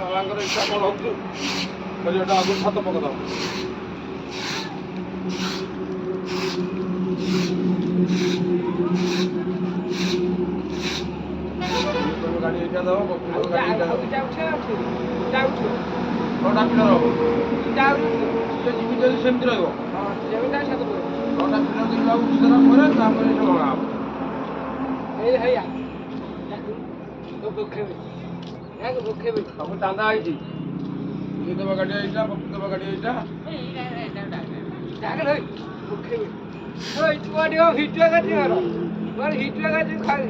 ବାବାଙ୍କର ଇଚ୍ଛା କ'ଣ ହଉଛି ଏଟା ଆଗରୁ ଛାତ ପକେଇଦବ। ଗାଡ଼ି ଏଇଟା ଦବ ଗାଡ଼ି ଏଇଟା ଛଅଟା ପିଲର ହବ ଯିବି ଯଦି ସେମିତି ରହିବ। ଛଅଟା ପିଲର ଦେଲା ଉଠି ସାରିଲା ପରେ ତାପରେ ଏଇଟା ଭଙ୍ଗା ହବ। ସବୁ ଚାନ୍ଦା ହେଇଛି ଦେବା ଗାଡ଼ି ଏଇଟା ଦେବା ଗାଡ଼ି ଏଇଟା ভিডিও কাটি আর হিট লাগাচ্ছি খাই